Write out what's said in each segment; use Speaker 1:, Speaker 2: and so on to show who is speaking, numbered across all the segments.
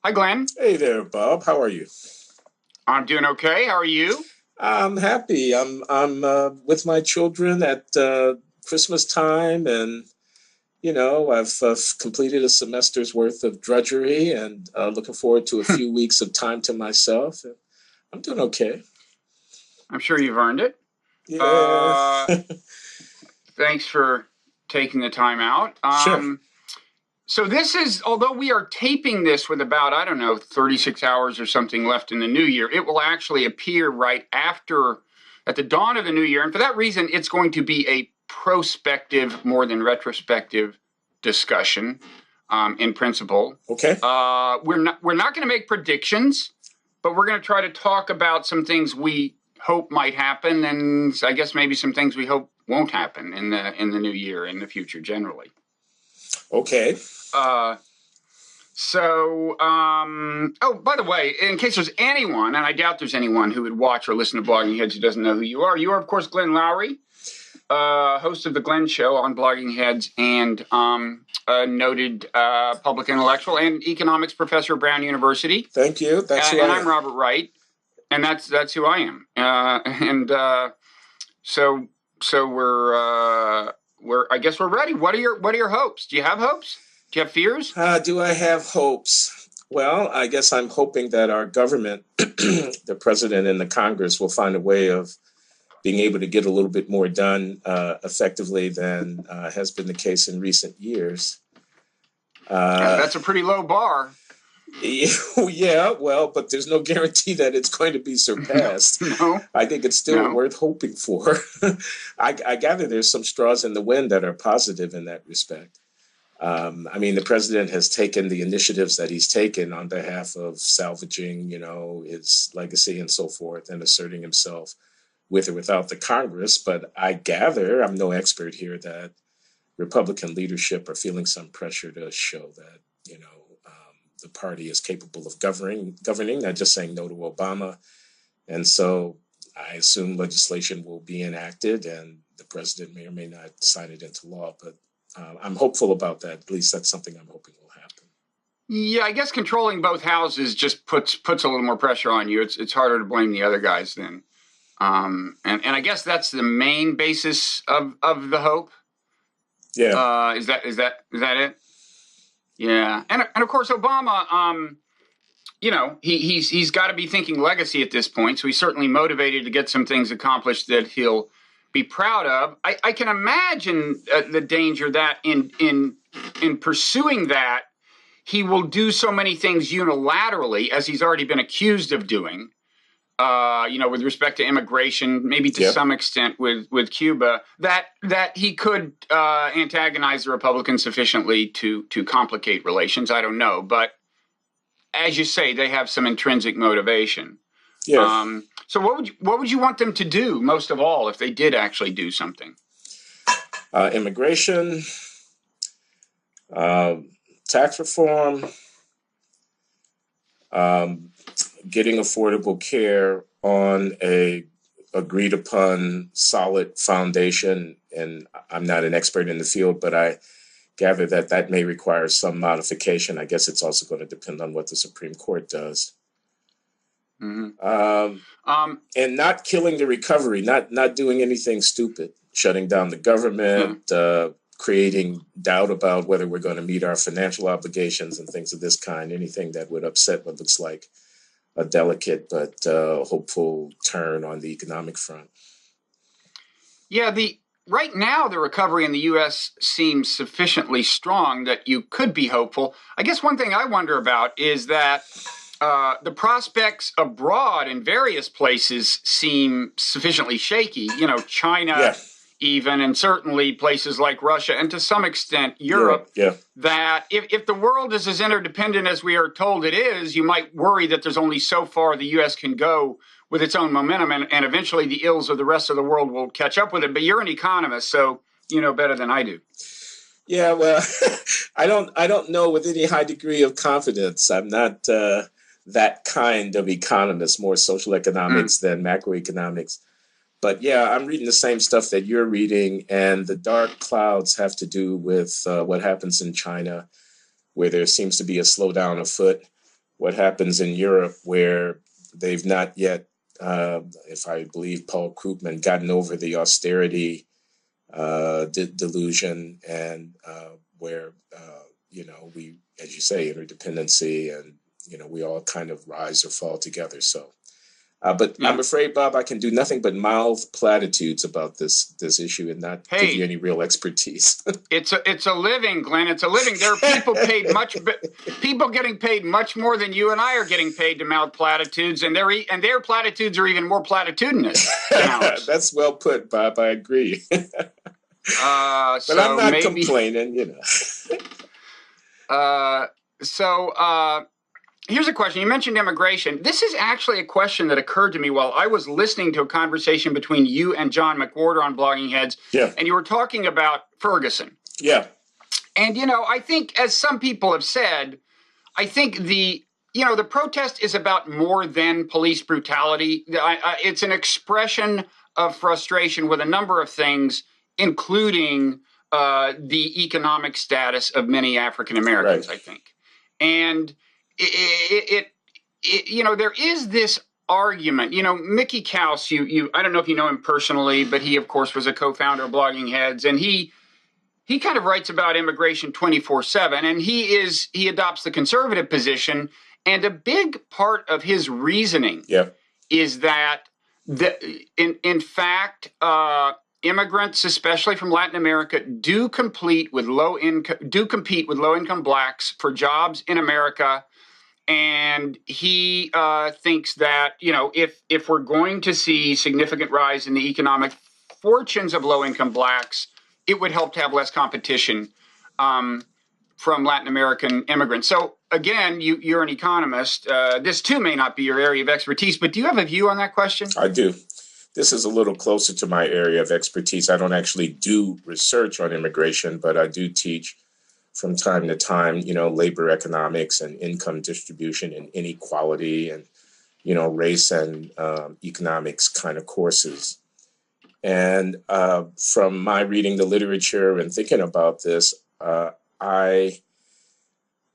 Speaker 1: Hi, Glenn.
Speaker 2: Hey there, Bob. How are you?
Speaker 1: I'm doing okay. How are you?
Speaker 2: I'm happy. I'm with my children at Christmas time, and I've completed a semester's worth of drudgery, and looking forward to a few weeks of time to myself. And I'm doing okay.
Speaker 1: I'm sure you've earned it.
Speaker 2: Yeah,
Speaker 1: Uh, Thanks for taking the time out.
Speaker 2: sure.
Speaker 1: So this is, although we are taping this with about, I don't know, 36 hours or something left in the new year, it will actually appear right after, at the dawn of the new year. And for that reason, it's going to be a prospective more than retrospective discussion, in principle.
Speaker 2: Okay.
Speaker 1: We're not going to make predictions, but we're going to try to talk about some things we hope might happen, and I guess maybe some things we hope won't happen in the new year, in the future generally.
Speaker 2: Okay.
Speaker 1: Uh, oh, by the way, in case there's anyone, and I doubt there's anyone who would watch or listen to Blogging Heads who doesn't know who you are, of course, Glenn Loury, host of The Glenn Show on Blogging Heads, and a noted public intellectual and economics professor at Brown University.
Speaker 2: Thank you. That's who
Speaker 1: And
Speaker 2: I
Speaker 1: I'm
Speaker 2: am.
Speaker 1: Robert Wright, and that's who I am. So I guess we're ready. What are your hopes? Do you have hopes? Do you have fears?
Speaker 2: Do I have hopes? Well, I guess I'm hoping that our government, the president and the Congress, will find a way of being able to get a little bit more done effectively than has been the case in recent years.
Speaker 1: That's a pretty low bar.
Speaker 2: Yeah, well, but there's no guarantee that it's going to be surpassed.
Speaker 1: No.
Speaker 2: I think it's still worth hoping for. I gather there's some straws in the wind that are positive in that respect. I mean, the president has taken the initiatives that he's taken on behalf of salvaging, his legacy and so forth, and asserting himself with or without the Congress. But I gather, I'm no expert here, that Republican leadership are feeling some pressure to show that, the party is capable of governing, not just saying no to Obama. And so I assume legislation will be enacted and the president may or may not sign it into law. But I'm hopeful about that. At least that's something I'm hoping will happen.
Speaker 1: Yeah, I guess controlling both houses just puts a little more pressure on you. It's harder to blame the other guys then. And I guess that's the main basis of the hope.
Speaker 2: Yeah.
Speaker 1: Is that it? Yeah, and of course Obama, he's got to be thinking legacy at this point, so he's certainly motivated to get some things accomplished that he'll be proud of. I can imagine the danger that in pursuing that, he will do so many things unilaterally, as he's already been accused of doing. With respect to immigration, maybe to some extent with Cuba, that he could antagonize the Republicans sufficiently to complicate relations. I don't know, but as you say, they have some intrinsic motivation.
Speaker 2: Yeah.
Speaker 1: So what would you want them to do most of all if they did actually do something?
Speaker 2: Immigration, tax reform. Getting affordable care on a agreed upon solid foundation. And I'm not an expert in the field, but I gather that may require some modification. I guess it's also going to depend on what the Supreme Court does.
Speaker 1: Mm-hmm.
Speaker 2: And not killing the recovery, not doing anything stupid, shutting down the government, creating doubt about whether we're going to meet our financial obligations and things of this kind, anything that would upset what looks like a delicate but hopeful turn on the economic front.
Speaker 1: Yeah, right now the recovery in the U.S. seems sufficiently strong that you could be hopeful. I guess one thing I wonder about is that the prospects abroad in various places seem sufficiently shaky. China, even, and certainly places like Russia, and to some extent Europe. That if the world is as interdependent as we are told it is, you might worry that there's only so far the U.S. can go with its own momentum, and eventually the ills of the rest of the world will catch up with it. But you're an economist, so you know better than I do.
Speaker 2: Yeah, well, I don't know with any high degree of confidence. I'm not that kind of economist, more social economics than macroeconomics. But yeah, I'm reading the same stuff that you're reading, and the dark clouds have to do with what happens in China, where there seems to be a slowdown afoot. what happens in Europe, where they've not yet, if I believe Paul Krugman, gotten over the austerity delusion, and where, we, as you say, interdependency, and, we all kind of rise or fall together. So, but I'm afraid, Bob, I can do nothing but mouth platitudes about this issue and not give you any real expertise.
Speaker 1: It's a living, Glenn. It's a living. There are people people getting paid much more than you and I are getting paid to mouth platitudes, and their platitudes are even more platitudinous than ours.
Speaker 2: That's well put, Bob. I agree. But I'm not complaining,
Speaker 1: Here's a question. You mentioned immigration. This is actually a question that occurred to me while I was listening to a conversation between you and John McWhorter on Blogging Heads.
Speaker 2: Yeah.
Speaker 1: And you were talking about Ferguson.
Speaker 2: Yeah.
Speaker 1: And, I think, as some people have said, I think the protest is about more than police brutality. It's an expression of frustration with a number of things, including the economic status of many African Americans, right. I think. And there is this argument, Mickey Kaus, I don't know if you know him personally, but he, of course, was a co-founder of Blogging Heads, and he kind of writes about immigration 24/7, and he adopts the conservative position. And a big part of his reasoning is that in fact, immigrants, especially from Latin America, do compete with low income blacks for jobs in America. And he thinks that, if we're going to see significant rise in the economic fortunes of low-income blacks, it would help to have less competition from Latin American immigrants. So, again, you're an economist. This, too, may not be your area of expertise, but do you have a view on that question?
Speaker 2: I do. This is a little closer to my area of expertise. I don't actually do research on immigration, but I do teach from time to time, labor economics and income distribution and inequality and, race and economics kind of courses. And from my reading the literature and thinking about this, I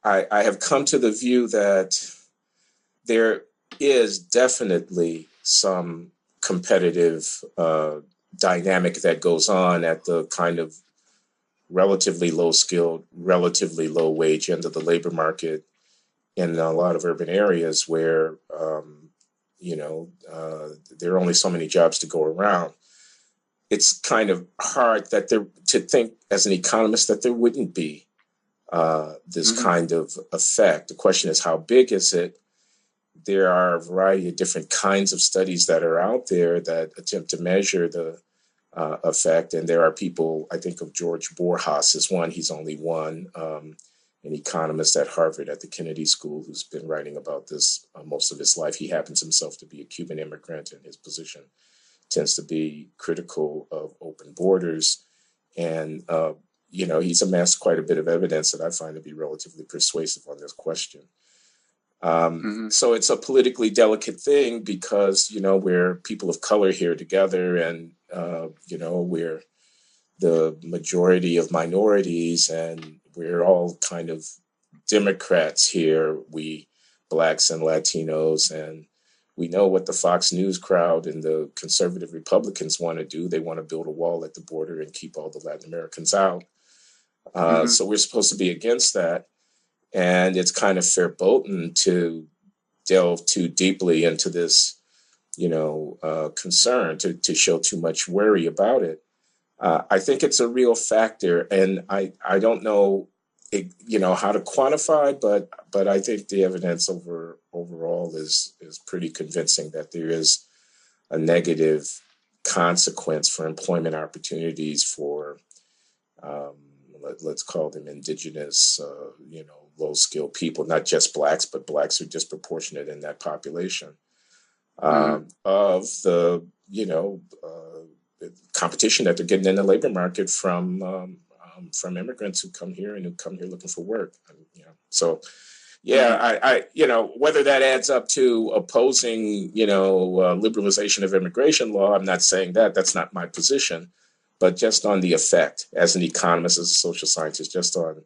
Speaker 2: have come to the view that there is definitely some competitive dynamic that goes on at the kind of relatively low skilled, relatively low wage end of the labor market in a lot of urban areas where, there are only so many jobs to go around. It's kind of hard to think as an economist that there wouldn't be this kind of effect. The question is, how big is it? There are a variety of different kinds of studies that are out there that attempt to measure the effect. And there are people, I think of George Borjas as one. He's only one, an economist at Harvard at the Kennedy School who's been writing about this most of his life. He happens himself to be a Cuban immigrant, and his position tends to be critical of open borders. And, he's amassed quite a bit of evidence that I find to be relatively persuasive on this question. So it's a politically delicate thing because, we're people of color here together and, we're the majority of minorities and we're all kind of Democrats here, we blacks and Latinos, and we know what the Fox News crowd and the conservative Republicans want to do. They want to build a wall at the border and keep all the Latin Americans out. So we're supposed to be against that. And it's kind of verboten to delve too deeply into this, concern, to show too much worry about it. I think it's a real factor, and I don't know, how to quantify, but I think the evidence overall is pretty convincing that there is a negative consequence for employment opportunities for, let's call them indigenous, low-skilled people, not just blacks, but blacks are disproportionate in that population, of the, competition that they're getting in the labor market from immigrants who come here looking for work. So, I whether that adds up to opposing, liberalization of immigration law, I'm not saying that. That's not my position. But just on the effect, as an economist, as a social scientist, just on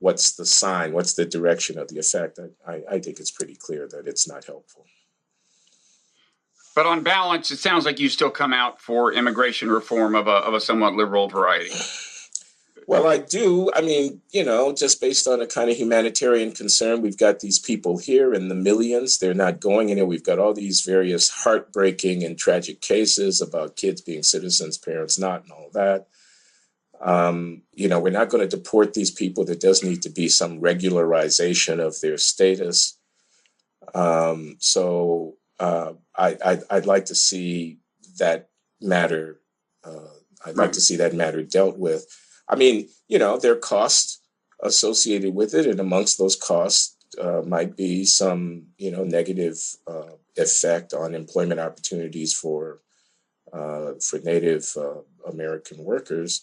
Speaker 2: what's the sign, what's the direction of the effect, I think it's pretty clear that it's not helpful.
Speaker 1: But on balance, it sounds like you still come out for immigration reform of a somewhat liberal variety.
Speaker 2: Well, I do. I mean, just based on a kind of humanitarian concern, we've got these people here in the millions. They're not going anywhere. We've got all these various heartbreaking and tragic cases about kids being citizens, parents not, and all that. We're not going to deport these people. There does need to be some regularization of their status. So I'd like to see that matter. I'd like to see that matter dealt with. I mean, there are costs associated with it, and amongst those costs might be some, negative effect on employment opportunities for Native American workers.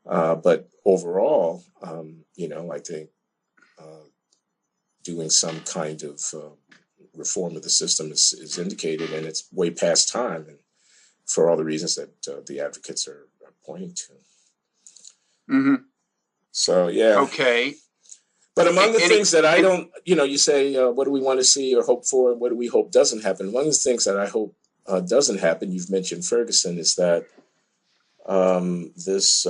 Speaker 2: But overall, I think doing some kind of reform of the system is indicated, and it's way past time, and for all the reasons that the advocates are pointing to.
Speaker 1: Mm-hmm.
Speaker 2: So, yeah.
Speaker 1: Okay.
Speaker 2: But among the things that I don't, you say, what do we want to see or hope for, and what do we hope doesn't happen? One of the things that I hope doesn't happen, you've mentioned Ferguson, is that this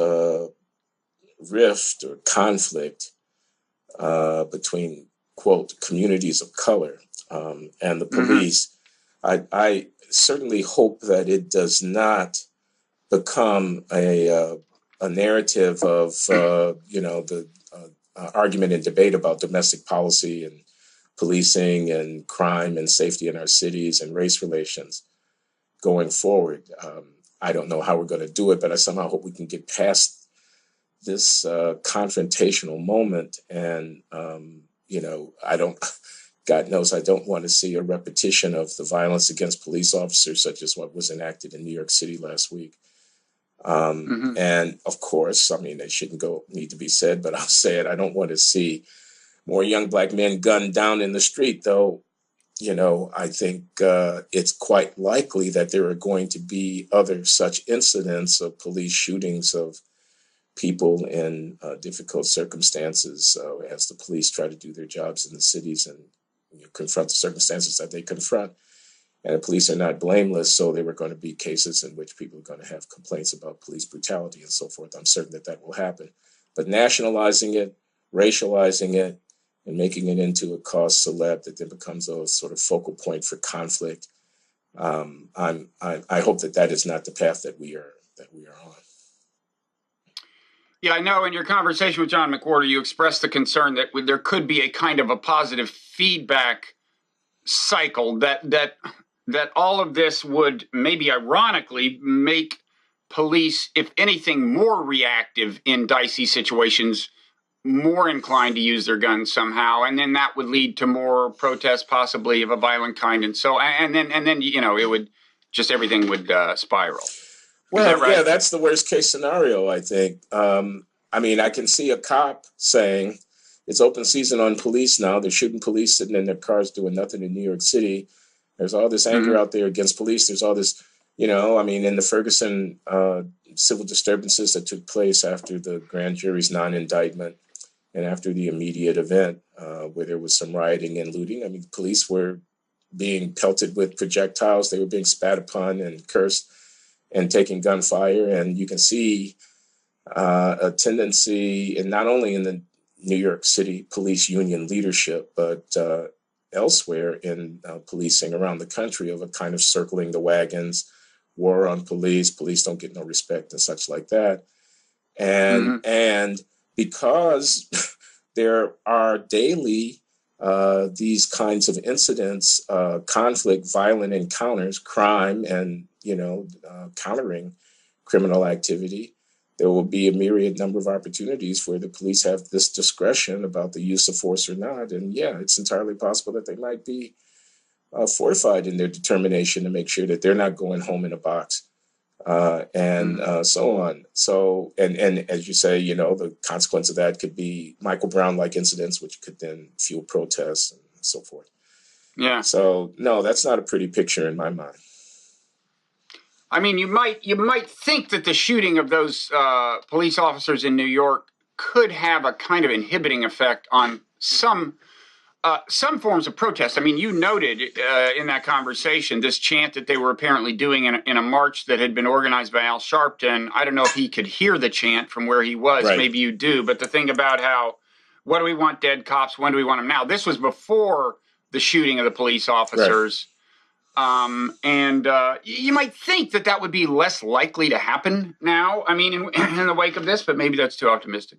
Speaker 2: rift or conflict between, quote, communities of color and the police, I certainly hope that it does not become a narrative of, the argument and debate about domestic policy and policing and crime and safety in our cities and race relations going forward. I don't know how we're going to do it, but I somehow hope we can get past this confrontational moment. And, God knows I don't want to see a repetition of the violence against police officers, such as what was enacted in New York City last week. And of course, I mean, they shouldn't need to be said, but I'll say it. I don't want to see more young black men gunned down in the street, though. I think it's quite likely that there are going to be other such incidents of police shootings of people in difficult circumstances as the police try to do their jobs in the cities and confront the circumstances that they confront. And the police are not blameless, so there were going to be cases in which people are going to have complaints about police brutality and so forth. I'm certain that will happen. But nationalizing it, racializing it, and making it into a cause celeb that then becomes a sort of focal point for conflict, I hope that is not the path that we are on.
Speaker 1: Yeah, I know in your conversation with John McWhorter, you expressed the concern that there could be a kind of a positive feedback cycle that all of this would maybe ironically make police, if anything, more reactive in dicey situations, more inclined to use their guns somehow, and then that would lead to more protests, possibly of a violent kind, and then it would just everything would spiral.
Speaker 2: Well,
Speaker 1: that right?
Speaker 2: Yeah, that's the worst case scenario, I think. I can see a cop saying it's open season on police now. They're shooting police sitting in their cars doing nothing in New York City. There's all this anger out there against police. There's all this, in the Ferguson civil disturbances that took place after the grand jury's non-indictment and after the immediate event where there was some rioting and looting. I mean, the police were being pelted with projectiles. They were being spat upon and cursed and taking gunfire. And you can see a tendency, and not only in the New York City police union leadership, but elsewhere in policing around the country, of a kind of circling the wagons, war on police don't get no respect and such like that. And because there are daily these kinds of incidents, conflict, violent encounters, crime, and countering criminal activity, there will be a myriad number of opportunities where the police have this discretion about the use of force or not. And yeah, it's entirely possible that they might be fortified in their determination to make sure that they're not going home in a box and so on. So, and as you say, the consequence of that could be Michael Brown-like incidents, which could then fuel protests and so forth.
Speaker 1: Yeah.
Speaker 2: So, no, that's not a pretty picture in my mind.
Speaker 1: I mean, you might think that the shooting of those police officers in New York could have a kind of inhibiting effect on some forms of protest. I mean, you noted in that conversation this chant that they were apparently doing in a march that had been organized by Al Sharpton. I don't know if he could hear the chant from where he was.
Speaker 2: Right.
Speaker 1: Maybe you do. But the thing about how, what do we want dead cops? When do we want them now? This was before the shooting of the police officers. Right. You might think that would be less likely to happen now. I mean, in the wake of this, but maybe that's too optimistic.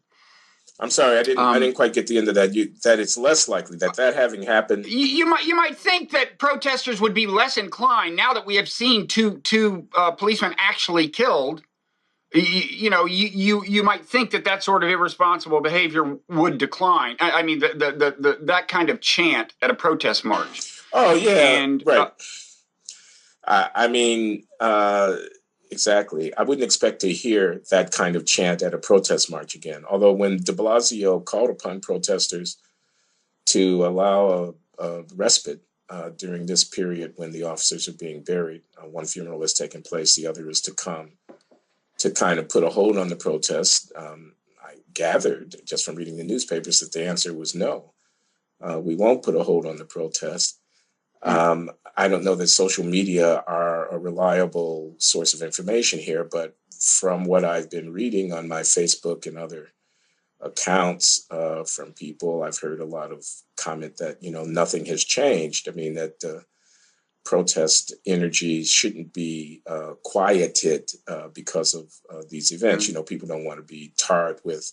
Speaker 2: I'm sorry, I didn't quite get the end of that. That it's less likely that having happened.
Speaker 1: You might think that protesters would be less inclined now that we have seen two policemen actually killed. You might think that sort of irresponsible behavior would decline. I mean, that kind of chant at a protest march.
Speaker 2: Oh yeah, and right. I mean. Exactly. I wouldn't expect to hear that kind of chant at a protest march again. Although when de Blasio called upon protesters to allow a respite during this period when the officers are being buried, one funeral is taking place, the other is to come, to kind of put a hold on the protests. I gathered just from reading the newspapers that the answer was no. We won't put a hold on the protest. I don't know that social media are a reliable source of information here, but from what I've been reading on my Facebook and other accounts from people, I've heard a lot of comment that, nothing has changed. I mean, that protest energy shouldn't be quieted because of these events. People don't want to be tarred with,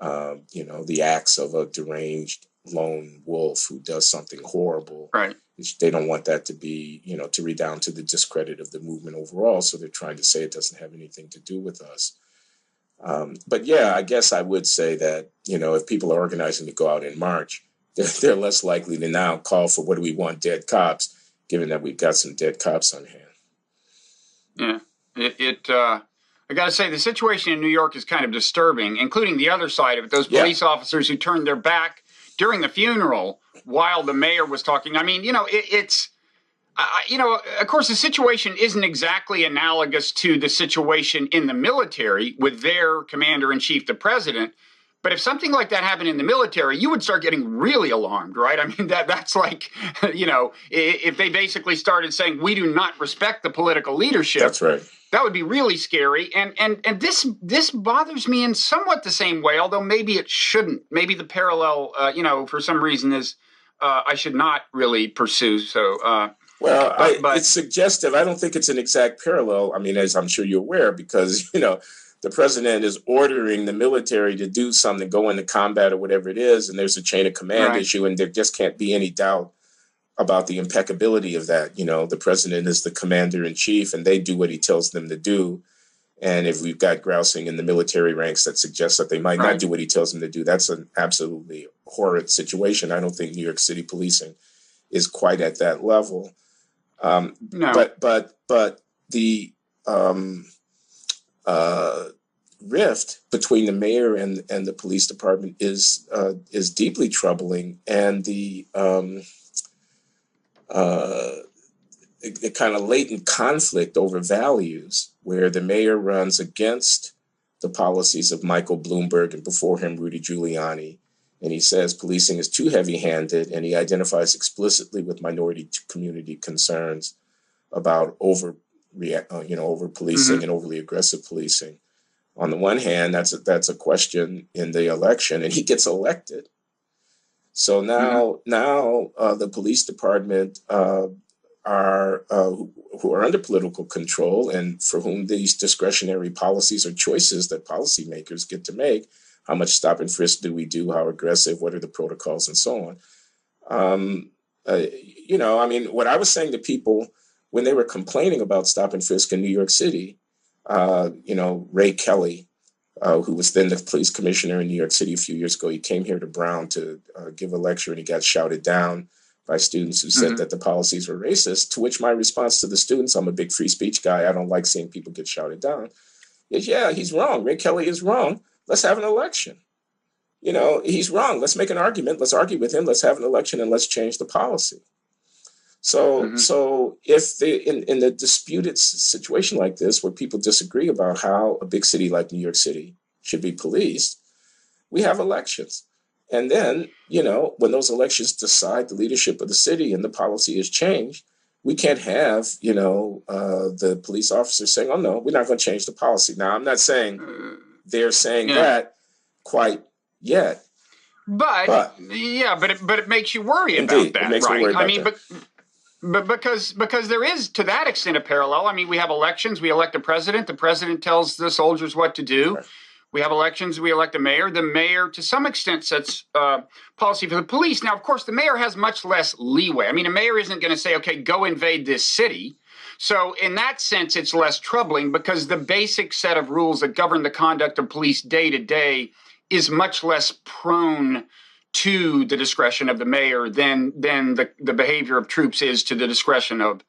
Speaker 2: the acts of a deranged lone wolf who does something horrible.
Speaker 1: Right.
Speaker 2: They don't want that to be, to redound to the discredit of the movement overall. So they're trying to say it doesn't have anything to do with us. But yeah, I guess I would say that, if people are organizing to go out in March, they're less likely to now call for what do we want, dead cops, given that we've got some dead cops on hand.
Speaker 1: Yeah, I got to say, the situation in New York is kind of disturbing, including the other side of it. Those police officers who turned their back during the funeral while the mayor was talking. I mean, of course, the situation isn't exactly analogous to the situation in the military with their commander-in-chief, the president. But if something like that happened in the military, you would start getting really alarmed, right? I mean, that's like, if they basically started saying, we do not respect the political leadership.
Speaker 2: That's right. That
Speaker 1: would be really scary. And this bothers me in somewhat the same way, although maybe it shouldn't. Maybe the parallel, for some reason is I should not really pursue. So,
Speaker 2: it's suggestive. I don't think it's an exact parallel. I mean, as I'm sure you're aware, because, the president is ordering the military to do something, go into combat or whatever it is, and there's a chain of command issue, and there just can't be any doubt about the impeccability of that. The president is the commander-in-chief, and they do what he tells them to do. And if we've got grousing in the military ranks that suggests that they might not do what he tells them to do, that's an absolutely horrid situation. I don't think New York City policing is quite at that level.
Speaker 1: No.
Speaker 2: But the rift between the mayor and the police department is deeply troubling, and the kind of latent conflict over values, where the mayor runs against the policies of Michael Bloomberg and before him Rudy Giuliani, and he says policing is too heavy-handed, and he identifies explicitly with minority community concerns about over policing and overly aggressive policing. On the one hand, that's a question in the election, and he gets elected. So now the police department who are under political control, and for whom these discretionary policies are choices that policymakers get to make. How much stop and frisk do we do? How aggressive? What are the protocols, and so on? What I was saying to people when they were complaining about stop and frisk in New York City, Ray Kelly, who was then the police commissioner in New York City a few years ago, he came here to Brown to give a lecture, and he got shouted down by students who said that the policies were racist, to which my response to the students, I'm a big free speech guy, I don't like seeing people get shouted down, is, yeah, he's wrong. Ray Kelly is wrong. Let's have an election. He's wrong. Let's make an argument. Let's argue with him. Let's have an election, and let's change the policy. So if in the disputed situation like this, where people disagree about how a big city like New York City should be policed, we have elections. And then, when those elections decide the leadership of the city and the policy is changed, we can't have, the police officers saying, oh, no, we're not going to change the policy. Now, I'm not saying they're saying that quite yet.
Speaker 1: But it makes you worry
Speaker 2: indeed,
Speaker 1: about that,
Speaker 2: it makes
Speaker 1: right?
Speaker 2: me worry about
Speaker 1: I mean,
Speaker 2: that.
Speaker 1: but because there is, to that extent, a parallel. I mean, we have elections. We elect a president. The president tells the soldiers what to do.
Speaker 2: Right.
Speaker 1: We have elections. We elect a mayor. The mayor, to some extent, sets policy for the police. Now, of course, the mayor has much less leeway. I mean, a mayor isn't going to say, okay, go invade this city. So in that sense, it's less troubling because the basic set of rules that govern the conduct of police day to day is much less prone to the discretion of the mayor than the behavior of troops is to the discretion of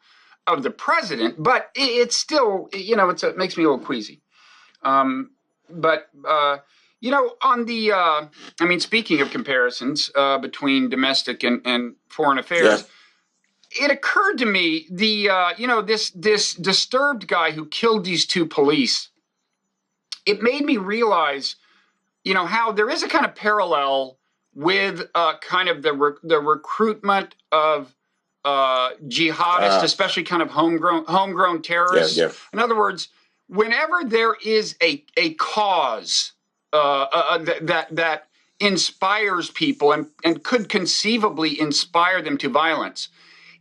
Speaker 1: the president. But it's still, it makes me a little queasy. On the, speaking of comparisons between domestic and foreign affairs, it occurred to me this disturbed guy who killed these two police. It made me realize, how there is a kind of parallel with kind of the recruitment of jihadists, especially kind of homegrown terrorists. In other words, whenever there is a cause that inspires people and could conceivably inspire them to violence,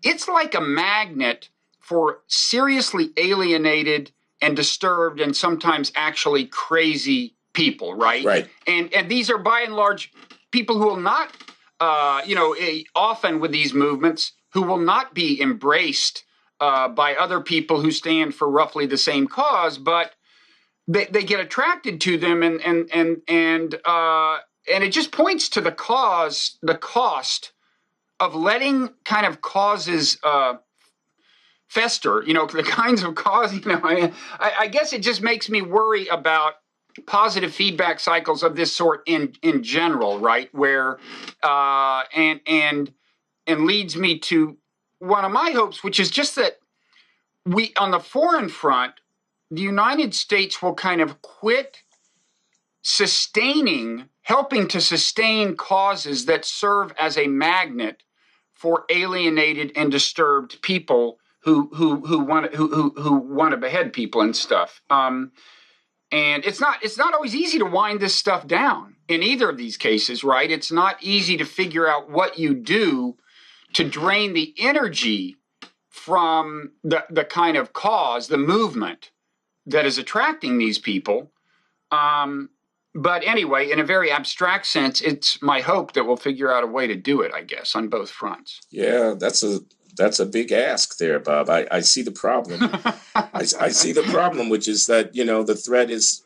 Speaker 1: it's like a magnet for seriously alienated and disturbed and sometimes actually crazy people, right?
Speaker 2: Right.
Speaker 1: And these are by and large people who will not, often with these movements, who will not be embraced by other people who stand for roughly the same cause, but they get attracted to them, and it just points to the cost of letting kind of causes fester. The kinds of cause. I guess it just makes me worry about positive feedback cycles of this sort in general, right? Where and leads me to one of my hopes, which is just that we, on the foreign front, the United States will kind of quit helping to sustain causes that serve as a magnet for alienated and disturbed people who want to behead people and stuff. And it's not always easy to wind this stuff down in either of these cases, right? It's not easy to figure out what you do to drain the energy from the kind of cause, the movement that is attracting these people. But anyway, in a very abstract sense, it's my hope that we'll figure out a way to do it, I guess, on both fronts.
Speaker 2: Yeah, that's a big ask there, Bob. I see the problem. I see the problem, which is that, the threat is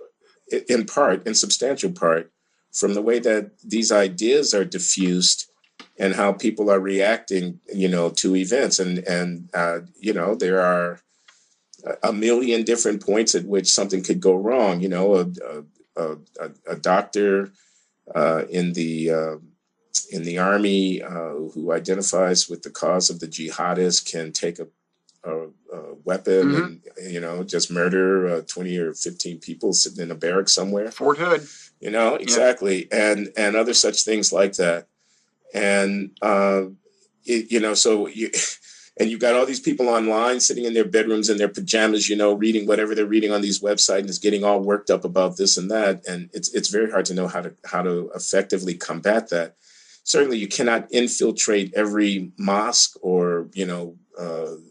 Speaker 2: in substantial part, from the way that these ideas are diffused and how people are reacting, to events. And there are a million different points at which something could go wrong. A doctor in the army who identifies with the cause of the jihadists can take a weapon and just murder 20 or 15 people sitting in a barrack somewhere.
Speaker 1: Fort Hood.
Speaker 2: Exactly. Yeah. And other such things like that. And and you've got all these people online sitting in their bedrooms in their pajamas, reading whatever they're reading on these websites and is getting all worked up about this and that. And it's very hard to know how to effectively combat that. Certainly, you cannot infiltrate every mosque or,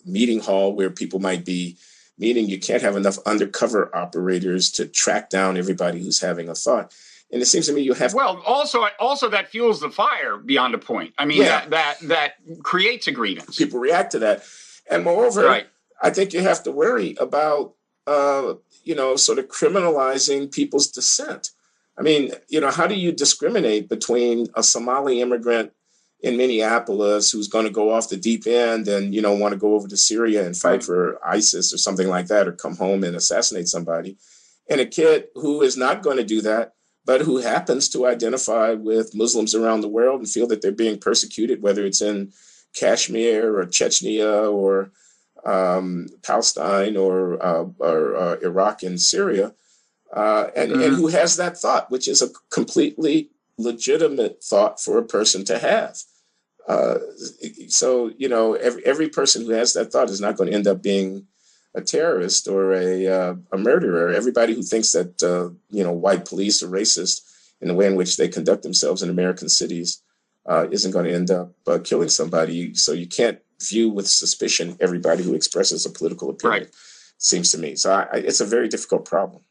Speaker 2: meeting hall where people might be meeting. You can't have enough undercover operators to track down everybody who's having a thought. And it seems to me you have...
Speaker 1: Well, also that fuels the fire beyond a point. I mean, that creates a grievance.
Speaker 2: People react to that. And moreover, right. I think you have to worry about, sort of criminalizing people's dissent. I mean, how do you discriminate between a Somali immigrant in Minneapolis who's going to go off the deep end and, want to go over to Syria and fight for ISIS or something like that, or come home and assassinate somebody, and a kid who is not going to do that, but who happens to identify with Muslims around the world and feel that they're being persecuted, whether it's in Kashmir or Chechnya or Palestine or Iraq and Syria, and who has that thought, which is a completely legitimate thought for a person to have. Uh, so, every person who has that thought is not going to end up being a terrorist or a murderer. Everybody who thinks that, white police are racist in the way in which they conduct themselves in American cities isn't going to end up killing somebody. So you can't view with suspicion everybody who expresses a political opinion,
Speaker 1: Right.
Speaker 2: seems to me. So it's a very difficult problem.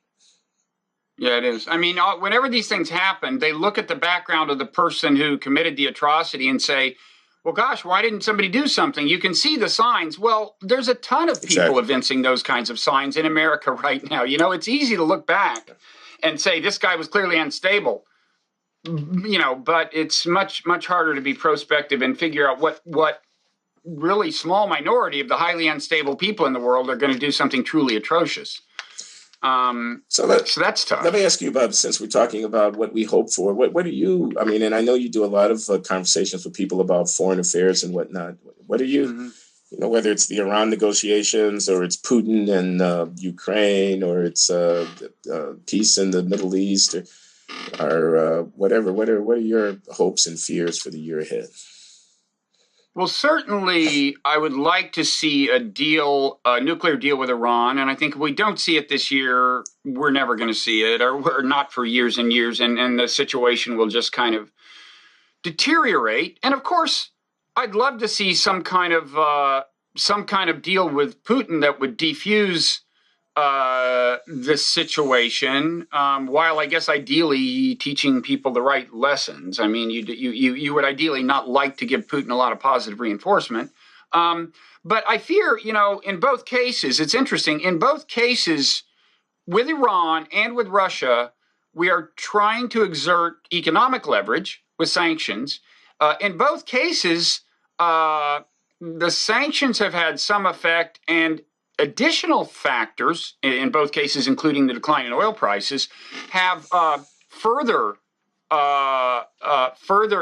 Speaker 1: Yeah, it is. I mean, whenever these things happen, they look at the background of the person who committed the atrocity and say, well, gosh, why didn't somebody do something? You can see the signs. Well, there's a ton of people evincing those kinds of signs in America right now. It's easy to look back and say this guy was clearly unstable, but it's much, much harder to be prospective and figure out what really small minority of the highly unstable people in the world are going to do something truly atrocious. So that's tough.
Speaker 2: Let me ask you about, since we're talking about what we hope for, what do you, and I know you do a lot of conversations with people about foreign affairs and whatnot. What are you, whether it's the Iran negotiations or it's Putin and Ukraine or it's peace in the Middle East or whatever, what are your hopes and fears for the year ahead?
Speaker 1: Well, certainly, I would like to see a nuclear deal with Iran. And I think if we don't see it this year, we're never going to see it, or we're not for years and years. And the situation will just kind of deteriorate. And of course, I'd love to see some kind of deal with Putin that would defuse this situation, while I guess ideally teaching people the right lessons. I mean, you would ideally not like to give Putin a lot of positive reinforcement. But I fear, in both cases, it's interesting, in both cases, with Iran and with Russia, we are trying to exert economic leverage with sanctions. In both cases, the sanctions have had some effect, and additional factors, in both cases, including the decline in oil prices, have further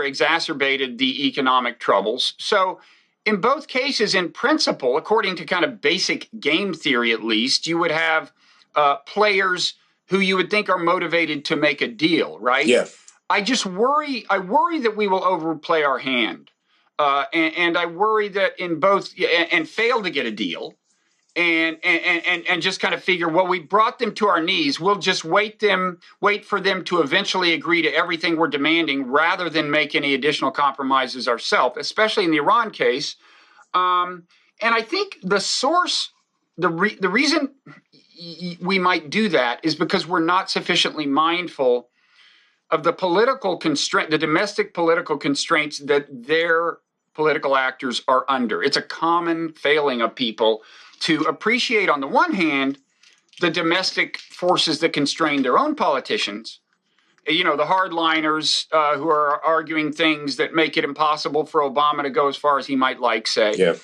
Speaker 1: exacerbated the economic troubles. So in both cases, in principle, according to kind of basic game theory at least, you would have players who you would think are motivated to make a deal, right?
Speaker 2: Yeah.
Speaker 1: I worry that we will overplay our hand. And I worry that in both, and fail to get a deal, and just kind of figure, well, we brought them to our knees. We'll just wait for them to eventually agree to everything we're demanding rather than make any additional compromises ourselves, especially in the Iran case. And I think the reason we might do that is because we're not sufficiently mindful of the domestic political constraints that their political actors are under. It's a common failing of people to appreciate, on the one hand, the domestic forces that constrain their own politicians, the hardliners who are arguing things that make it impossible for Obama to go as far as he might like, say,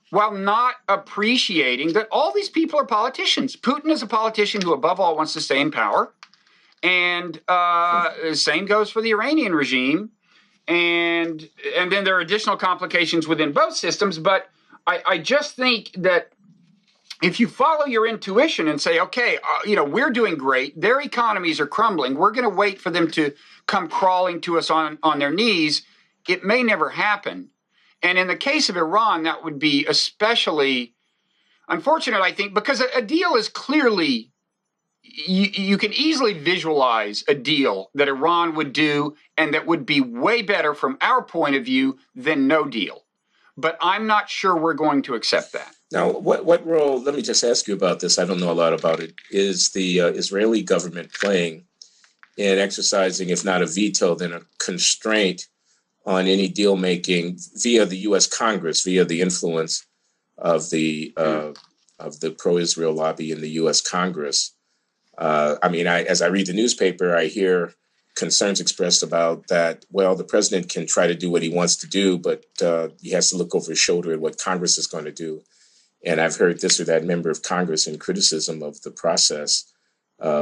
Speaker 1: while not appreciating that all these people are politicians. Putin is a politician who, above all, wants to stay in power. And the same goes for the Iranian regime. And then there are additional complications within both systems. But I just think that if you follow your intuition and say, okay, we're doing great, their economies are crumbling, we're going to wait for them to come crawling to us on their knees, it may never happen. And in the case of Iran, that would be especially unfortunate, I think, because a deal is clearly, you can easily visualize a deal that Iran would do and that would be way better from our point of view than no deal. But I'm not sure we're going to accept that.
Speaker 2: Now, what role, let me just ask you about this, I don't know a lot about it, is the Israeli government playing in exercising, if not a veto, then a constraint on any deal making via the U.S. Congress, via the influence of the pro-Israel lobby in the U.S. Congress? As I read the newspaper, I hear concerns expressed about that. Well, the president can try to do what he wants to do, but he has to look over his shoulder at what Congress is going to do. And I've heard this or that member of Congress in criticism of the process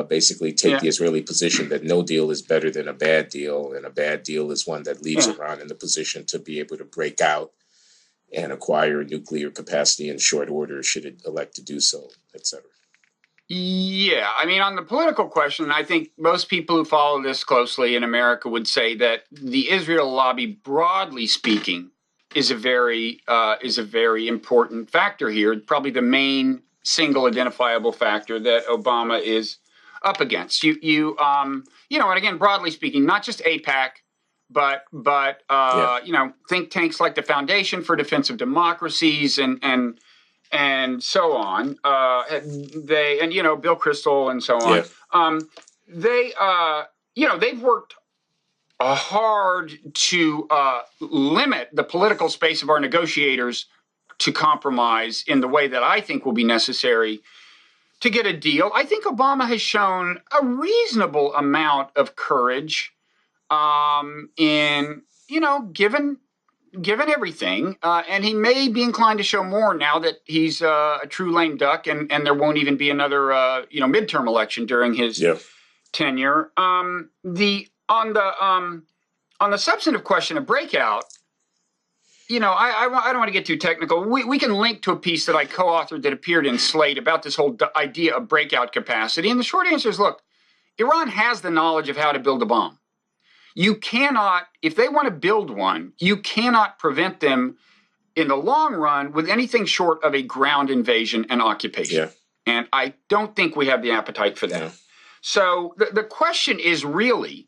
Speaker 2: basically take the Israeli position that no deal is better than a bad deal, and a bad deal is one that leaves Iran in the position to be able to break out and acquire nuclear capacity in short order should it elect to do so, et cetera.
Speaker 1: Yeah, I mean, on the political question, I think most people who follow this closely in America would say that the Israel lobby, broadly speaking, is a very important factor here. Probably the main single identifiable factor that Obama is up against. And again, broadly speaking, not just AIPAC, but think tanks like the Foundation for Defense of Democracies and so on. Bill Kristol and so on. They've worked hard to limit the political space of our negotiators to compromise in the way that I think will be necessary to get a deal. I think Obama has shown a reasonable amount of courage given everything, and he may be inclined to show more now that he's a true lame duck, and there won't even be another midterm election during his tenure. On the substantive question of breakout, I don't want to get too technical. We can link to a piece that I co-authored that appeared in Slate about this whole idea of breakout capacity, and the short answer is, look, Iran has the knowledge of how to build a bomb. You cannot, if they want to build one, you cannot prevent them in the long run with anything short of a ground invasion and occupation. Yeah. And I don't think we have the appetite for that. Yeah. So the question is really,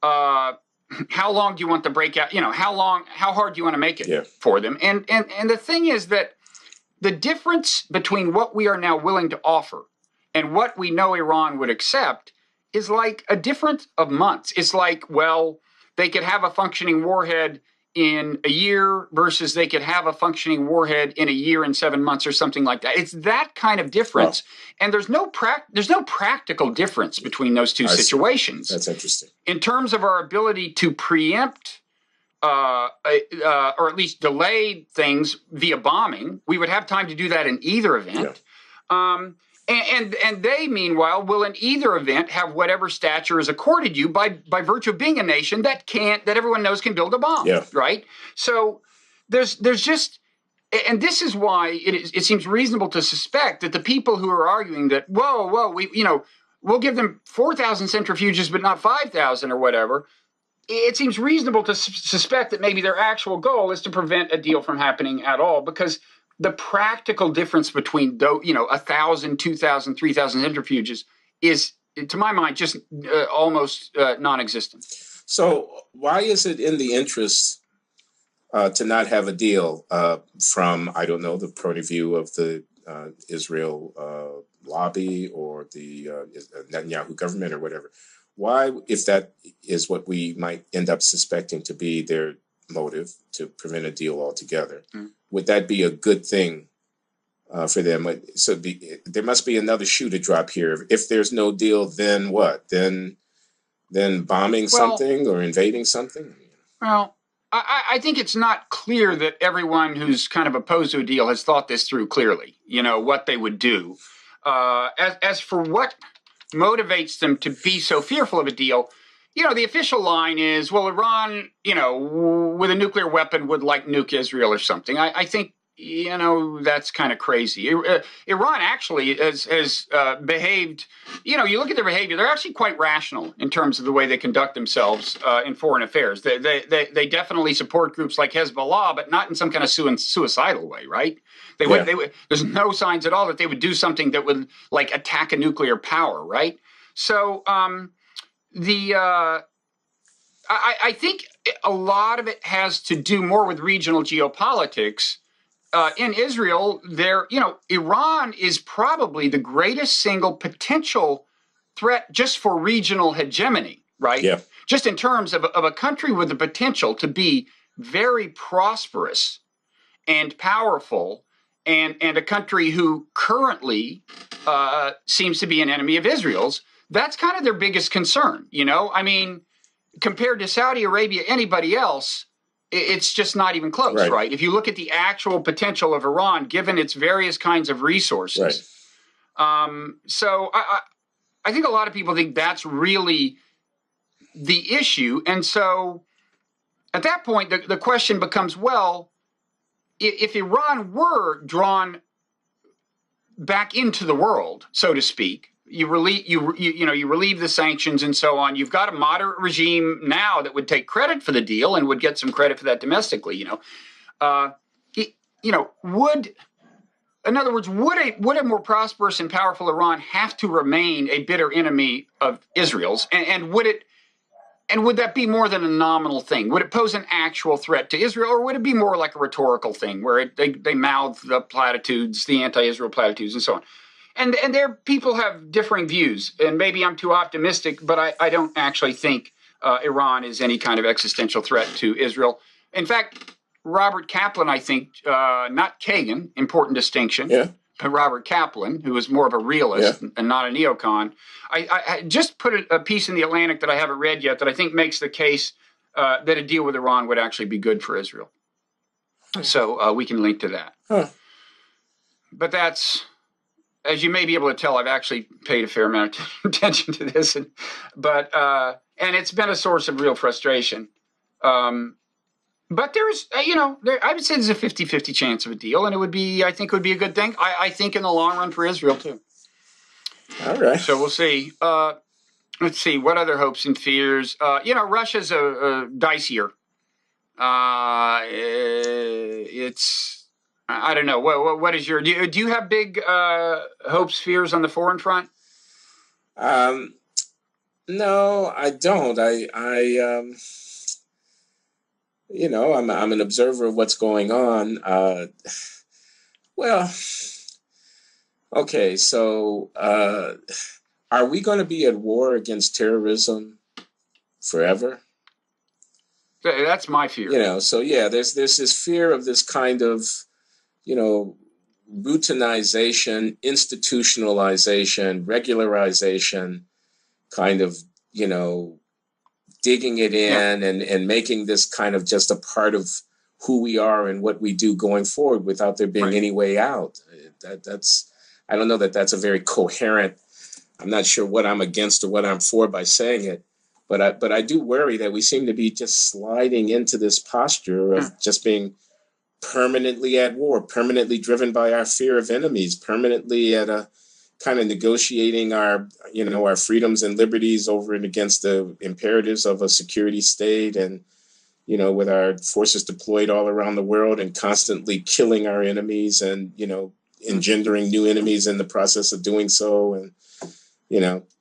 Speaker 1: how long do you want the breakout? How hard do you want to make it for them? And the thing is that the difference between what we are now willing to offer and what we know Iran would accept is like a difference of months. It's like, well, they could have a functioning warhead in a year versus they could have a functioning warhead in a year and 7 months or something like that. It's that kind of difference. Wow. And there's no practical difference between those two situations.
Speaker 2: That's interesting.
Speaker 1: In terms of our ability to preempt or at least delay things via bombing, we would have time to do that in either event. Yeah. And they, meanwhile, will in either event have whatever stature is accorded you by virtue of being a nation that everyone knows can build a bomb, right? So there's just, and this is why it seems reasonable to suspect that the people who are arguing that we'll give them 4,000 centrifuges but not 5,000 or whatever, it seems reasonable to suspect that maybe their actual goal is to prevent a deal from happening at all, because the practical difference between 1,000, 2,000, 3,000 centrifuges is, to my mind, just almost non-existent.
Speaker 2: So why is it in the interest to not have a deal from, I don't know, the point of view of the Israel lobby or the Netanyahu government or whatever? Why, if that is what we might end up suspecting to be their motive to prevent a deal altogether, would that be a good thing for them? So there must be another shoe to drop here. If there's no deal, then what? Then bombing something or invading something?
Speaker 1: Well, I think it's not clear that everyone who's kind of opposed to a deal has thought this through clearly, what they would do. As for what motivates them to be so fearful of a deal, the official line is, well, Iran, with a nuclear weapon would like nuke Israel or something. I think, that's kind of crazy. Iran actually has behaved, you look at their behavior, they're actually quite rational in terms of the way they conduct themselves in foreign affairs. They definitely support groups like Hezbollah, but not in some kind of suicidal way, right? They would, there's no signs at all that they would do something that would like attack a nuclear power, right? So, I think a lot of it has to do more with regional geopolitics. In Israel, Iran is probably the greatest single potential threat just for regional hegemony, right? Yeah. Just in terms of a country with the potential to be very prosperous and powerful, and a country who currently seems to be an enemy of Israel's. That's kind of their biggest concern, I mean, compared to Saudi Arabia, anybody else, it's just not even close, right? If you look at the actual potential of Iran, given its various kinds of resources. Right. So I think a lot of people think that's really the issue. And so at that point, the question becomes, well, if Iran were drawn back into the world, so to speak. You relieve the sanctions and so on. You've got a moderate regime now that would take credit for the deal and would get some credit for that domestically. In other words, would a more prosperous and powerful Iran have to remain a bitter enemy of Israel's, and would that be more than a nominal thing? Would it pose an actual threat to Israel, or would it be more like a rhetorical thing where they mouth the platitudes, the anti-Israel platitudes, and so on? And there people have differing views, and maybe I'm too optimistic, but I don't actually think Iran is any kind of existential threat to Israel. In fact, Robert Kaplan, I think, not Kagan, important distinction, but Robert Kaplan, who was more of a realist and not a neocon. I just put a piece in the Atlantic that I haven't read yet that I think makes the case that a deal with Iran would actually be good for Israel. So we can link to that. But that's, as you may be able to tell, I've actually paid a fair amount of attention to this, and it's been a source of real frustration. But there's, I would say there's a 50-50 chance of a deal, and I think it would be a good thing. I think in the long run for Israel, too.
Speaker 2: All right.
Speaker 1: So we'll see. Let's see, what other hopes and fears? Russia's a dicier. It's, I don't know. What is do you have big hopes, fears on the foreign front?
Speaker 2: No, I don't. I'm an observer of what's going on. Okay, so are we going to be at war against terrorism forever?
Speaker 1: That's my fear.
Speaker 2: So there's this fear of this kind of, routinization, institutionalization, regularization, kind of, digging it in and making this kind of just a part of who we are and what we do going forward without there being any way out. I don't know that that's a very coherent, I'm not sure what I'm against or what I'm for by saying it, but I do worry that we seem to be just sliding into this posture of just being permanently at war, permanently driven by our fear of enemies, permanently at a kind of negotiating our freedoms and liberties over and against the imperatives of a security state, and, with our forces deployed all around the world and constantly killing our enemies and, engendering new enemies in the process of doing so. And,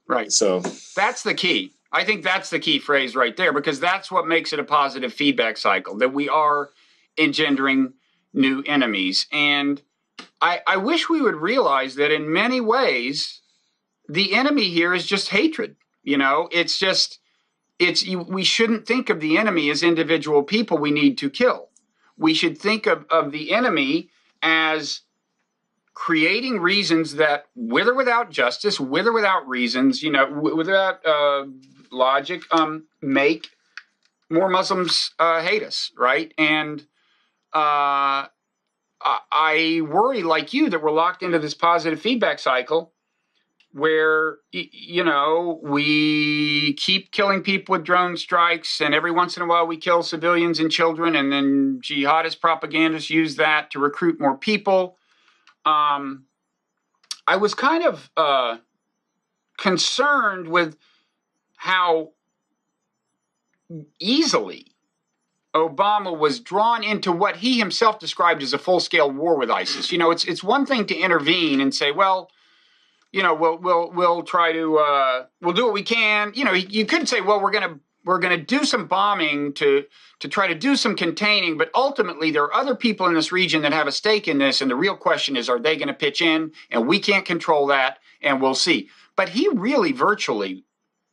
Speaker 1: Right.
Speaker 2: So
Speaker 1: that's the key. I think that's the key phrase right there, because that's what makes it a positive feedback cycle, that we are engendering new enemies. And I wish we would realize that in many ways, the enemy here is just hatred. We shouldn't think of the enemy as individual people we need to kill. We should think of the enemy as creating reasons that, with or without justice, with or without reasons, without logic, make more Muslims hate us, right? And I worry, like you, that we're locked into this positive feedback cycle where, we keep killing people with drone strikes, and every once in a while we kill civilians and children, and then jihadist propagandists use that to recruit more people. I was kind of concerned with how easily Obama was drawn into what he himself described as a full-scale war with ISIS. It's one thing to intervene and say, well, we'll try to we'll do what we can. You could say, well, we're gonna do some bombing to try to do some containing, but ultimately there are other people in this region that have a stake in this, and the real question is, are they going to pitch in? And we can't control that, and we'll see. But he really virtually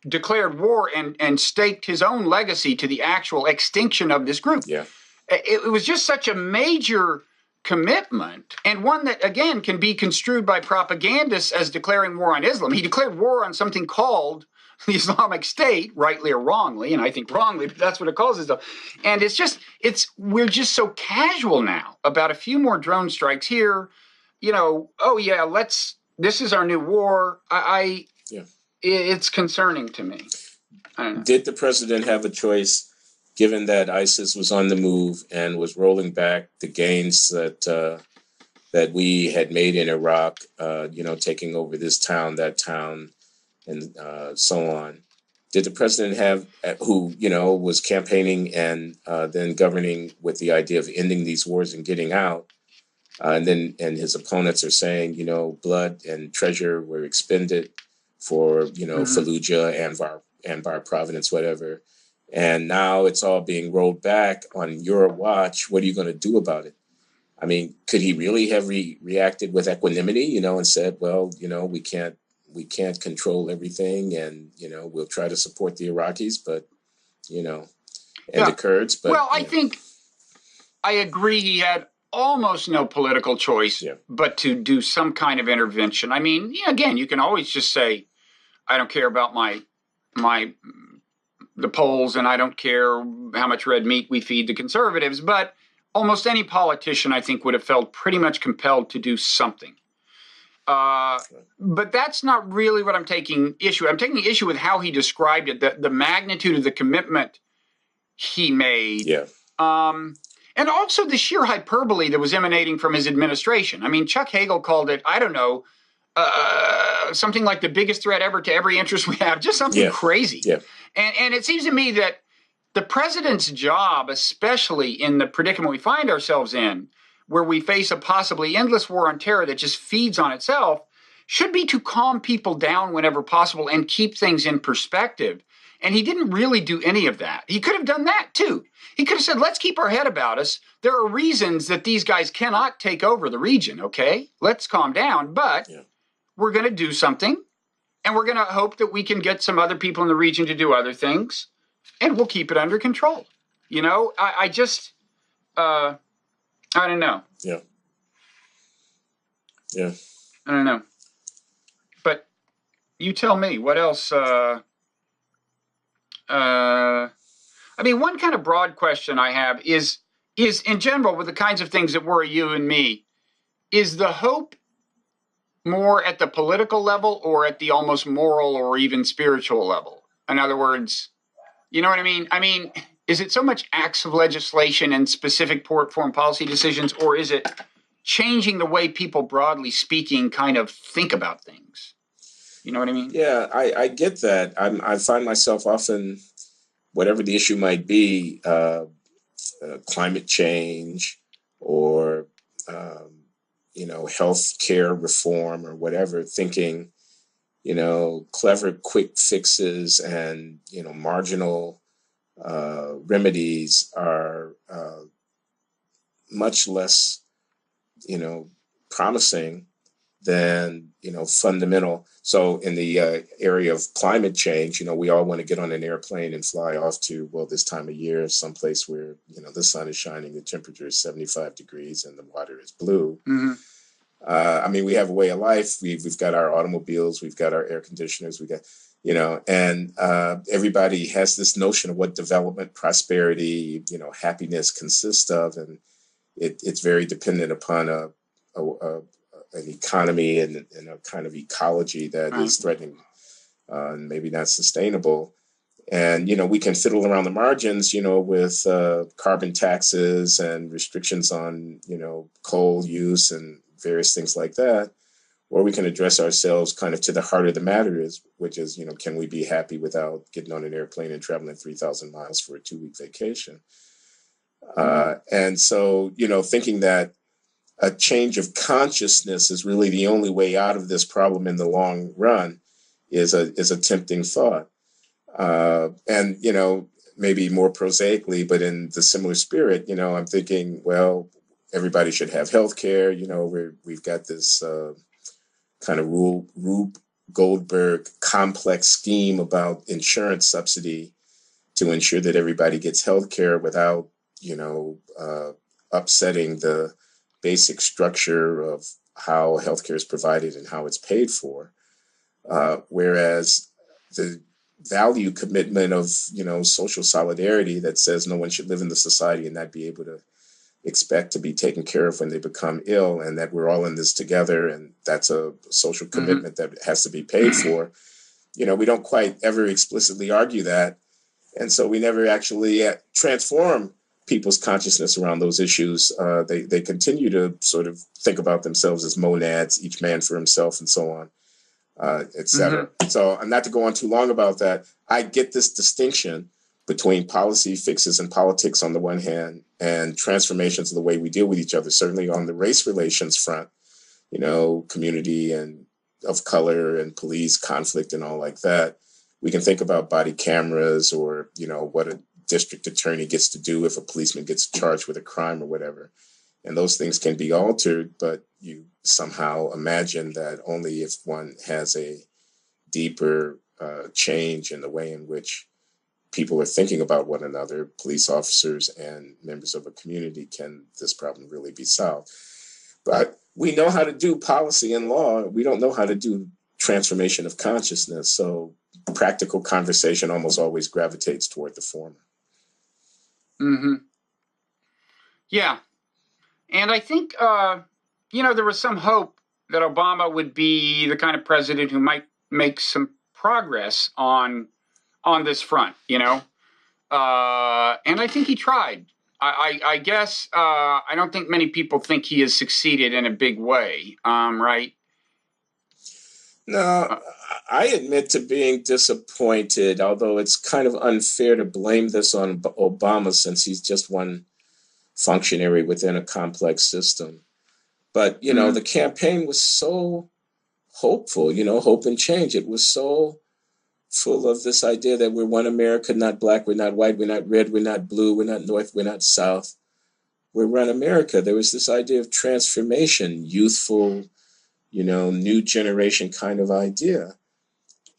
Speaker 1: declared war and staked his own legacy to the actual extinction of this group.
Speaker 2: Yeah.
Speaker 1: It was just such a major commitment, and one that, again, can be construed by propagandists as declaring war on Islam. He declared war on something called the Islamic State, rightly or wrongly, and I think wrongly, but that's what it calls itself. And we're just so casual now about a few more drone strikes here. This is our new war. It's concerning to me. I don't know.
Speaker 2: Did the president have a choice, given that ISIS was on the move and was rolling back the gains that that we had made in Iraq, taking over this town, that town, and so on. Did the president have, who, was campaigning and then governing with the idea of ending these wars and getting out, and his opponents are saying, blood and treasure were expended for, Fallujah, Anbar Providence, whatever. And now it's all being rolled back on your watch. What are you going to do about it? I mean, could he really have reacted with equanimity, and said, well, we can't control everything, and, we'll try to support the Iraqis, but, and the Kurds. But,
Speaker 1: well, I think I agree he had almost no political choice but to do some kind of intervention. I mean, again, you can always just say, I don't care about the polls, and I don't care how much red meat we feed the conservatives, but almost any politician, I think, would have felt pretty much compelled to do something. But that's not really what I'm taking issue. I'm taking issue with how he described it, the magnitude of the commitment he made.
Speaker 2: Yeah.
Speaker 1: And also the sheer hyperbole that was emanating from his administration. I mean, Chuck Hagel called it, I don't know, something like the biggest threat ever to every interest we have, just something crazy.
Speaker 2: Yeah.
Speaker 1: And it seems to me that the president's job, especially in the predicament we find ourselves in, where we face a possibly endless war on terror that just feeds on itself, should be to calm people down whenever possible and keep things in perspective. And he didn't really do any of that. He could have done that too. He could have said, let's keep our head about us. There are reasons that these guys cannot take over the region, okay? Let's calm down, but we're going to do something, and we're going to hope that we can get some other people in the region to do other things, and we'll keep it under control. I just, I don't know.
Speaker 2: Yeah. Yeah.
Speaker 1: I don't know. But you tell me, what else? I mean, one kind of broad question I have is in general, with the kinds of things that worry you and me, is the hope more at the political level or at the almost moral or even spiritual level? In other words, you know what I mean? I mean, is it so much acts of legislation and specific foreign policy decisions, or is it changing the way people, broadly speaking, kind of think about things? You know what I mean?
Speaker 2: Yeah, I get that. I find myself often, whatever the issue might be, climate change or, health care reform or whatever, thinking, clever, quick fixes and, marginal remedies are much less, promising than, fundamental. So in the area of climate change, we all want to get on an airplane and fly off to, this time of year, someplace where, the sun is shining, the temperature is 75 degrees and the water is blue.
Speaker 1: Mm-hmm.
Speaker 2: I mean, we have a way of life. We've got our automobiles, we've got our air conditioners, we got, and everybody has this notion of what development, prosperity, happiness consists of. And it's very dependent upon an economy and a kind of ecology that is threatening and maybe not sustainable. And, we can fiddle around the margins, with carbon taxes and restrictions on, coal use and various things like that. Or we can address ourselves kind of to the heart of the matter, which is, can we be happy without getting on an airplane and traveling 3,000 miles for a 2-week vacation? And so, thinking that a change of consciousness is really the only way out of this problem in the long run is a tempting thought. And, maybe more prosaically, but in the similar spirit, I'm thinking, well, everybody should have health care. We've got this kind of Rube Goldberg complex scheme about insurance subsidy to ensure that everybody gets health care without, upsetting the basic structure of how healthcare is provided and how it's paid for. Whereas the value commitment of, social solidarity that says no one should live in the society and not be able to expect to be taken care of when they become ill, and that we're all in this together, and that's a social commitment that has to be paid for. We don't quite ever explicitly argue that. And so we never actually transform people's consciousness around those issues. They continue to sort of think about themselves as monads, each man for himself, and so on, et cetera. Mm-hmm. So, not to go on too long about that, I get this distinction between policy fixes and politics on the one hand, and transformations of the way we deal with each other. Certainly on the race relations front, community and of color and police conflict and all like that. We can think about body cameras or, what a district attorney gets to do if a policeman gets charged with a crime or whatever. And those things can be altered, but you somehow imagine that only if one has a deeper change in the way in which people are thinking about one another, police officers and members of a community, can this problem really be solved. But we know how to do policy and law. We don't know how to do transformation of consciousness. So practical conversation almost always gravitates toward the former.
Speaker 1: Mm-hmm. Yeah. And I think, there was some hope that Obama would be the kind of president who might make some progress on this front, and I think he tried. I guess I don't think many people think he has succeeded in a big way, right?
Speaker 2: No, I admit to being disappointed, although it's kind of unfair to blame this on Obama since he's just one functionary within a complex system. But, the campaign was so hopeful, hope and change. It was so full of this idea that we're one America, not black, we're not white, we're not red, we're not blue, we're not north, we're not south. We're one America. There was this idea of transformation, youthful, new generation kind of idea.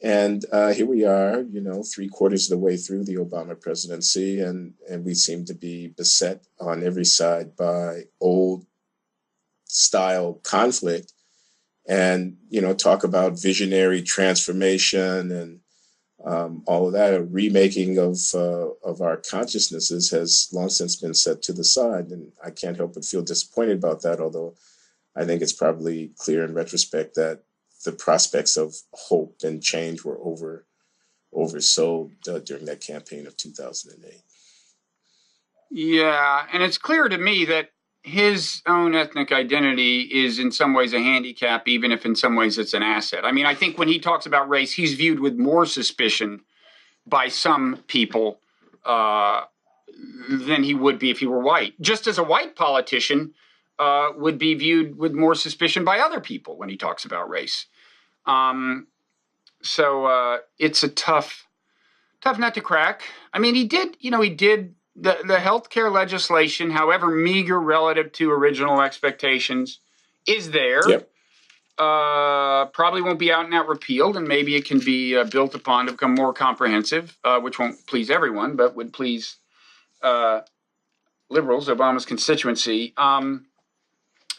Speaker 2: And here we are, 3/4 of the way through the Obama presidency, and we seem to be beset on every side by old style conflict and, talk about visionary transformation and all of that. A remaking of our consciousnesses has long since been set to the side. And I can't help but feel disappointed about that, although I think it's probably clear in retrospect that the prospects of hope and change were oversold during that campaign of 2008.
Speaker 1: Yeah, and it's clear to me that his own ethnic identity is in some ways a handicap, even if in some ways it's an asset. I mean, I think when he talks about race, he's viewed with more suspicion by some people than he would be if he were white. Just as a white politician would be viewed with more suspicion by other people when he talks about race. So it's a tough nut to crack. I mean, he did the healthcare legislation, however meager relative to original expectations, is there.
Speaker 2: Yep.
Speaker 1: Probably won't be out and out repealed, and maybe it can be built upon to become more comprehensive, which won't please everyone, but would please liberals, Obama's constituency.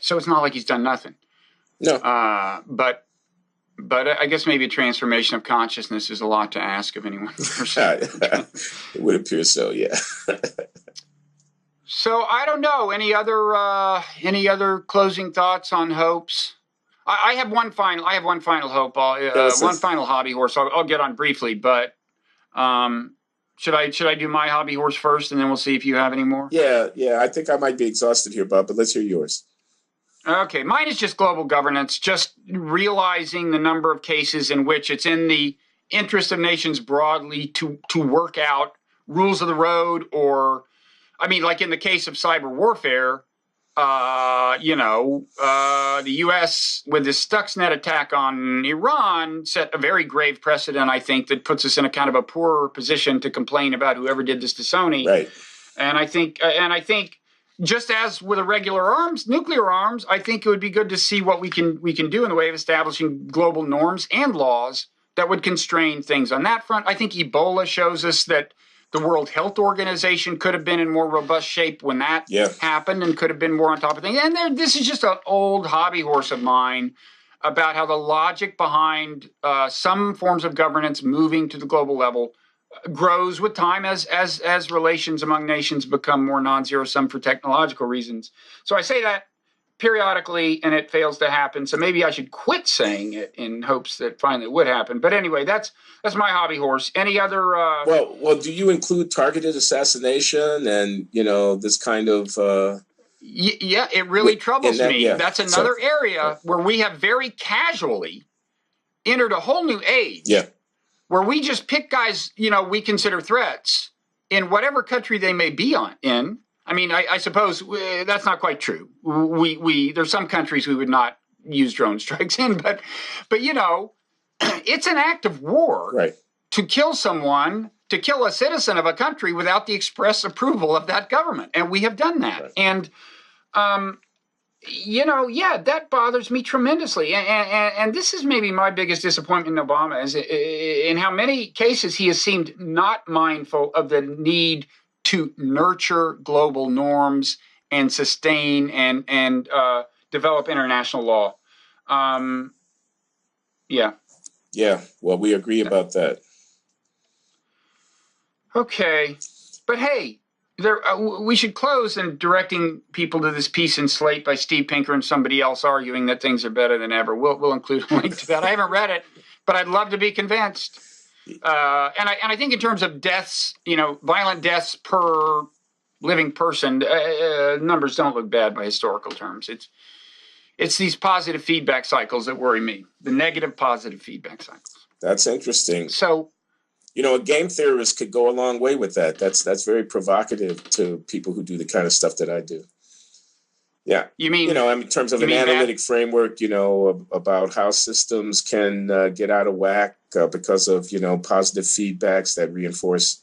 Speaker 1: So it's not like he's done nothing.
Speaker 2: No.
Speaker 1: But I guess maybe a transformation of consciousness is a lot to ask of anyone.
Speaker 2: It would appear so, yeah.
Speaker 1: So I don't know. Any other closing thoughts on hopes? I have one final hope. One final hobby horse. I'll get on briefly, but should I do my hobby horse first, and then we'll see if you have any more?
Speaker 2: Yeah. I think I might be exhausted here, Bob, but let's hear yours.
Speaker 1: Okay, mine is just global governance, just realizing the number of cases in which it's in the interest of nations broadly to work out rules of the road, or, I mean, like in the case of cyber warfare, the U.S. with this Stuxnet attack on Iran set a very grave precedent, I think, that puts us in a kind of a poorer position to complain about whoever did this to Sony.
Speaker 2: Right.
Speaker 1: And I think just as with nuclear arms, I think it would be good to see what we can do in the way of establishing global norms and laws that would constrain things on that front. I think Ebola shows us that the World Health Organization could have been in more robust shape when that happened and could have been more on top of things. And this is just an old hobby horse of mine about how the logic behind some forms of governance moving to the global level grows with time as relations among nations become more non-zero sum for technological reasons. So I say that periodically, and it fails to happen. So maybe I should quit saying it in hopes that finally it would happen. But anyway, that's my hobby horse. Any other?
Speaker 2: Well, do you include targeted assassination and this kind of?
Speaker 1: Yeah, it really troubles me.
Speaker 2: Yeah.
Speaker 1: That's another area where we have very casually entered a whole new age.
Speaker 2: Yeah.
Speaker 1: Where we just pick guys, we consider threats in whatever country they may be in. I mean, I suppose that's not quite true. There's some countries we would not use drone strikes in, but it's an act of war,
Speaker 2: right,
Speaker 1: to kill someone, to kill a citizen of a country without the express approval of that government, and we have done that. Right. And that bothers me tremendously. And this is maybe my biggest disappointment in Obama, is in how many cases he has seemed not mindful of the need to nurture global norms and sustain and develop international law. Yeah.
Speaker 2: Well, we agree about that.
Speaker 1: Okay, but hey, we should close in directing people to this piece in Slate by Steve Pinker and somebody else arguing that things are better than ever. We'll include a link to that. I haven't read it, but I'd love to be convinced. And I think in terms of deaths, violent deaths per living person, numbers don't look bad by historical terms. It's these positive feedback cycles that worry me. The negative positive feedback cycles.
Speaker 2: That's interesting.
Speaker 1: So,
Speaker 2: a game theorist could go a long way with that. That's very provocative to people who do the kind of stuff that I do. Yeah.
Speaker 1: You mean,
Speaker 2: in terms of an analytic framework, about how systems can get out of whack because of, positive feedbacks that reinforce,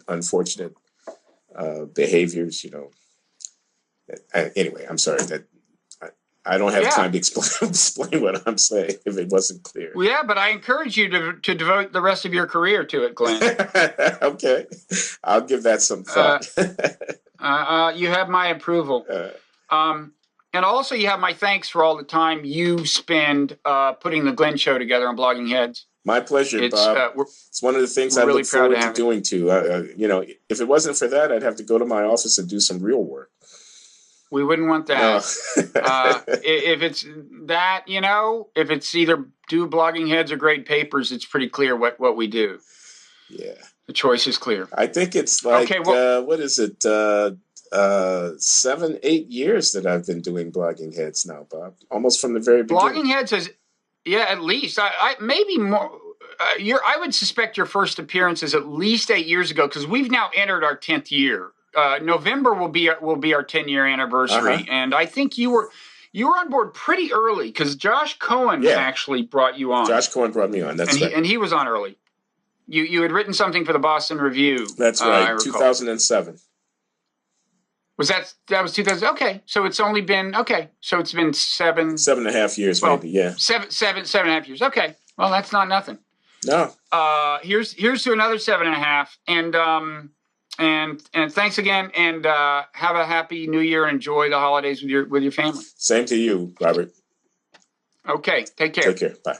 Speaker 2: unfortunate behaviors, Anyway, I'm sorry that I don't have time to explain what I'm saying if it wasn't clear.
Speaker 1: Well, yeah, but I encourage you to devote the rest of your career to it, Glenn.
Speaker 2: Okay. I'll give that some thought.
Speaker 1: You have my approval. And also you have my thanks for all the time you spend putting the Glenn Show together on Blogging Heads.
Speaker 2: My pleasure, Bob. It's one of the things I look forward to doing, too. If it wasn't for that, I'd have to go to my office and do some real work.
Speaker 1: We wouldn't want that. No. If it's that, if it's either do Blogging Heads or grade papers, it's pretty clear what we do.
Speaker 2: Yeah.
Speaker 1: The choice is clear.
Speaker 2: I think it's like, what is it, 7-8 years that I've been doing Blogging Heads now, Bob. Almost from the very beginning.
Speaker 1: Blogging Heads is, at least. I maybe more. I would suspect your first appearance is at least 8 years ago, because we've now entered our 10th year. November will be our 10-year anniversary, and I think you were on board pretty early, because Josh Cohen actually brought you on.
Speaker 2: Josh Cohen brought me on. That's right,
Speaker 1: and he was on early. You had written something for the Boston Review.
Speaker 2: That's right, 2007.
Speaker 1: Was that was 2000? Okay, so it's only been so it's been
Speaker 2: 7.5 years, maybe. Yeah,
Speaker 1: seven and a half years. Okay, well that's not nothing.
Speaker 2: No.
Speaker 1: Here's to another 7.5, and thanks again, and have a happy New Year. Enjoy the holidays with your family.
Speaker 2: Same to you, Robert.
Speaker 1: Okay, take care.
Speaker 2: Take care. Bye.